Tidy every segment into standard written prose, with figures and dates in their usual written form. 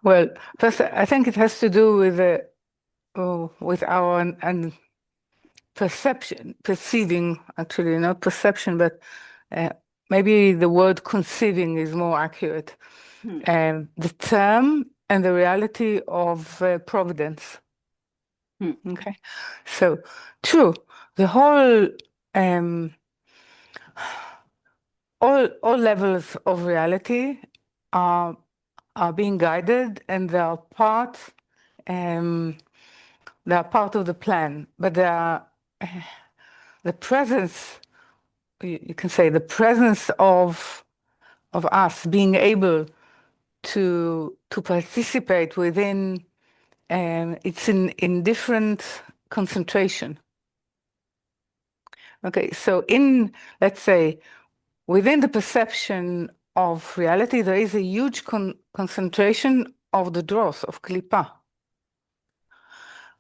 Well, first, I think it has to do with our perceiving, actually, not perception, but maybe the word conceiving is more accurate. The term and the reality of providence. Okay, so true. The whole all levels of reality are being guided, and they are part of the plan. But they are the presence. You can say the presence of us being able to participate within. It's in different concentration. Okay, so let's say, within the perception of reality, there is a huge concentration of the dross, of Klipot,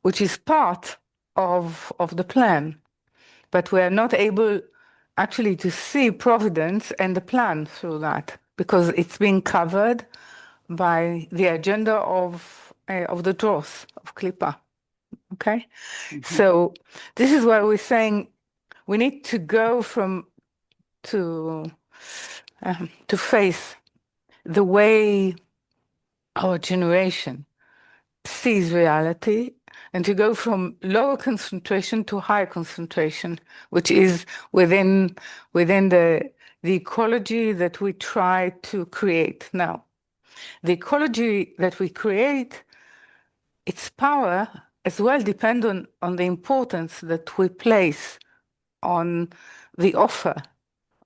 which is part of the plan. But we are not able actually to see providence and the plan through that, because it's being covered by the agenda of the dross, of Klipot. Okay? So this is why we're saying we need to go to face the way our generation sees reality, and to go from lower concentration to higher concentration, which is within the ecology that we try to create now. The ecology that we create, its power as well depends on the importance that we place on the offer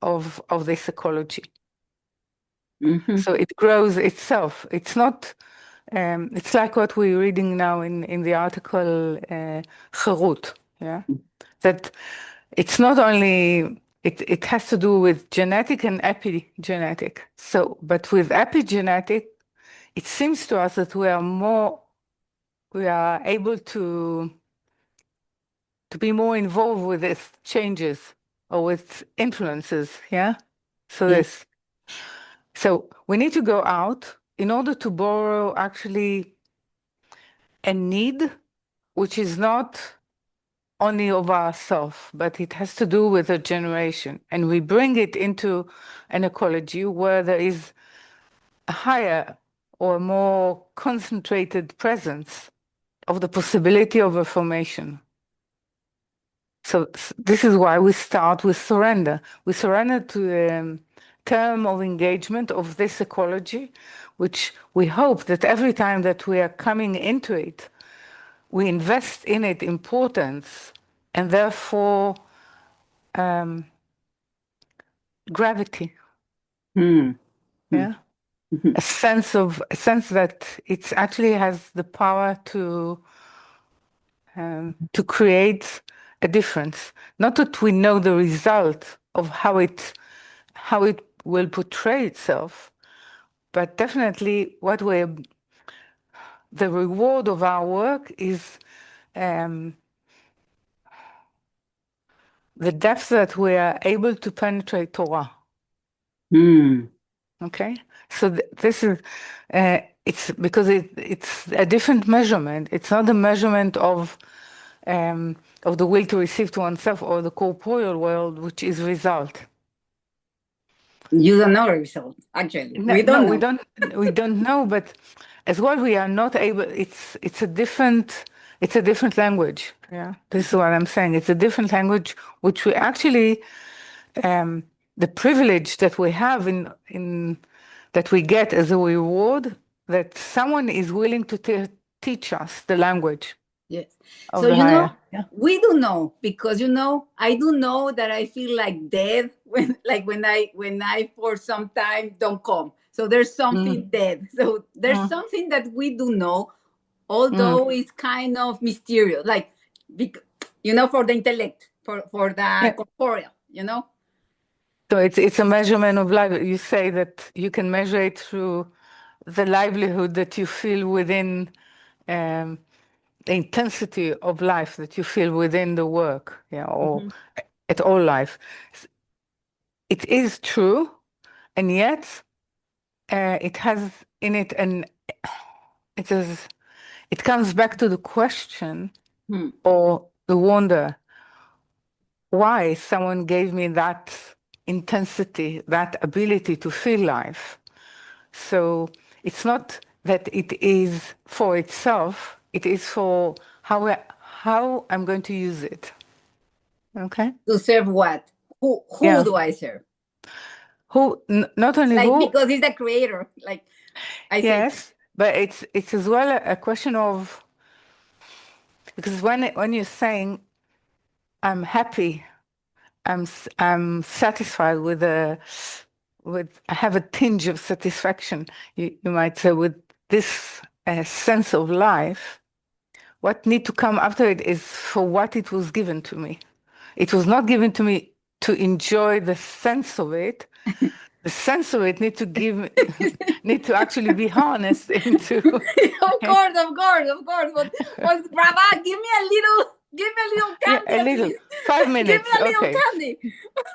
of this ecology. So it grows itself. It's not. It's like what we're reading now in the article Cherut, yeah, that it's not only it has to do with genetic and epigenetic. So, but with epigenetic, it seems to us that we are able to be more involved with these changes or with influences, yeah. So we need to go out in order to borrow actually a need, which is not only of ourselves, but it has to do with a generation. And we bring it into an ecology where there is a higher or more concentrated presence of the possibility of reformation. So this is why we start with surrender. We surrender to the term of engagement of this ecology, which we hope that every time that we are coming into it, we invest in it importance, and therefore gravity. Yeah, a sense that it actually has the power to create a difference. Not that we know the result of how it will portray itself, but definitely the reward of our work is the depth that we are able to penetrate Torah. Okay, so this is it's because it's a different measurement. It's not a measurement of the will to receive to oneself or the corporeal world, which is result. You don't know the result, actually. No, we don't know, but as well, we are not able. It's a different language. Yeah, this is what I'm saying. It's a different language, which we actually the privilege that we have in that we get as a reward, that someone is willing to teach us the language. Yes. So we do know, because I do know that I feel like dead when I for some time don't come. So there's something dead. So there's something that we do know, although it's kind of mysterious, like for the intellect, for the corporeal, So it's a measurement of life. You say that you can measure it through the livelihood that you feel within the intensity of life that you feel within the work, or at all life. It is true, and yet it has in it it comes back to the question or the wonder why someone gave me that intensity, that ability to feel life. So it's not that it is for itself, it is for how I'm going to use it. Okay? To serve what? Who Yeah. do I serve? Who, not only Like, who, because he's the creator. Like, I say, yes, but it's as well a question of, because when you're saying I'm happy, I'm satisfied with I have a tinge of satisfaction, you might say, with this sense of life. What need to come after it is for what it was given to me. It was not given to me to enjoy the sense of it. The sense of it need to actually be harnessed into. of course. But Rabbah, give me a little Yeah, candy a at little. least. 5 minutes. Give me a little Okay. candy.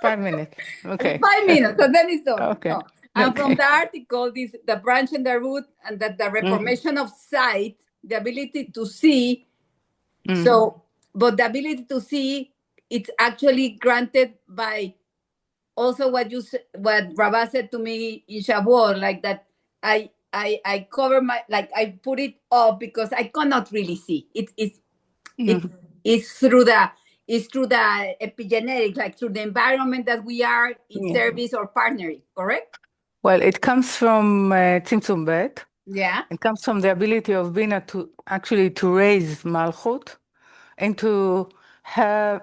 5 minutes. Okay. 5 minutes, and then it's done. Okay. No. And from Okay. the article, this the branch and the root, and that the reformation of sight, the ability to see. So, but the ability to see, it's actually granted by also what Rabbah said to me in Shavuot, like that I cover my, like I put it up because I cannot really see. It's through the epigenetic, like through the environment that we are in service or partnering, correct? Well, it comes from Tzimtzum Bet. Yeah. It comes from the ability of Bina to actually to raise Malchut into her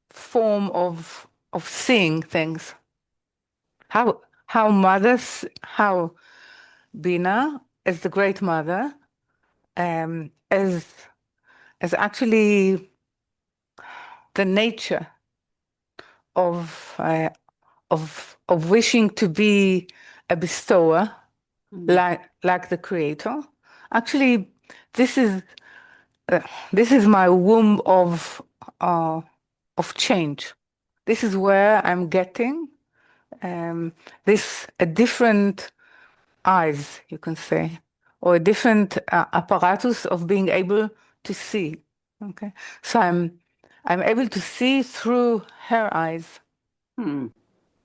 form of seeing things. How Bina, as the great mother, as actually the nature of wishing to be a bestower, like the creator. Actually, this is my womb of change. This is where I'm getting this a different eyes, you can say, or a different apparatus of being able to see. Okay, so I'm able to see through her eyes.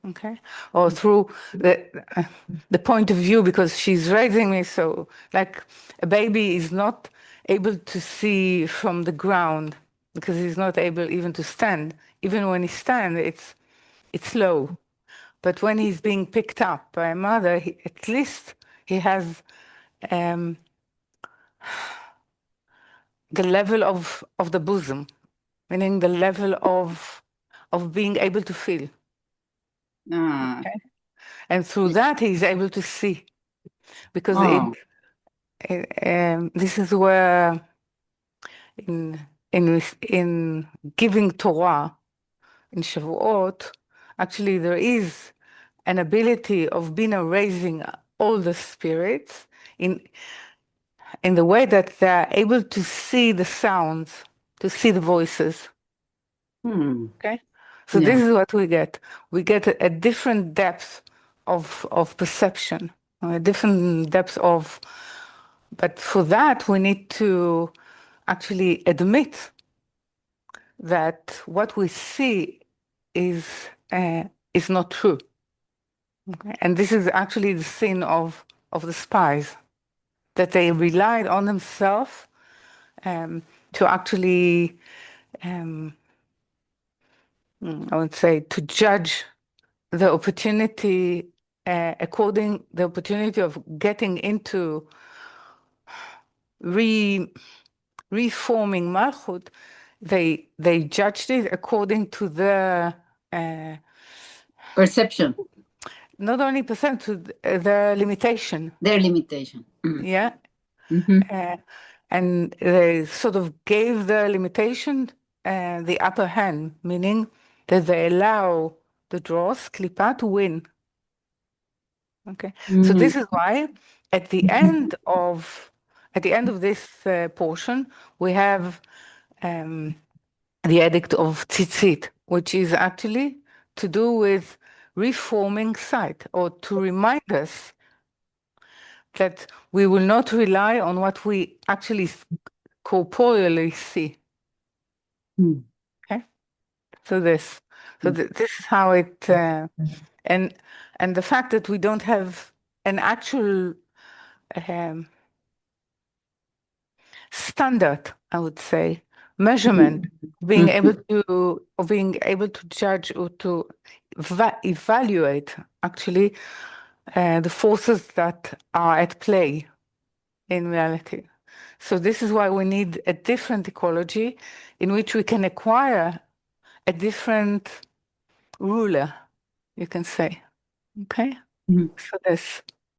Okay, or through the point of view, because she's raising me. So, like a baby is not able to see from the ground because he's not able even to stand. Even when he stands, it's low. But when he's being picked up by a mother, at least he has the level of the bosom, meaning the level of being able to feel. Okay? And through that, he's able to see, because this is where in giving Torah in Shavuot, actually there is an ability of Bina raising all the spirits in the way that they're able to see the sounds, to see the voices. Okay, so this is what we get. We get a different depth of perception, a different depth of. But for that, we need to actually admit that what we see is not true. Okay? And this is actually the sin of the spies, that they relied on themselves to actually, I would say, to judge the opportunity according the opportunity of getting into reforming Malchut. They judged it according to their perception. Not only percent, to their limitation. Their limitation. Yeah. And they sort of gave their limitation the upper hand, meaning that they allow the dross, Klipot, to win. Okay. So this is why at the end of this portion, we have the edict of tzitzit, which is actually to do with reforming sight, or to remind us that we will not rely on what we actually corporeally see. Okay, so this is how it and the fact that we don't have an actual standard, I would say, measurement, being able to judge or to evaluate actually the forces that are at play in reality. So this is why we need a different ecology in which we can acquire a different ruler, you can say. Okay? So this.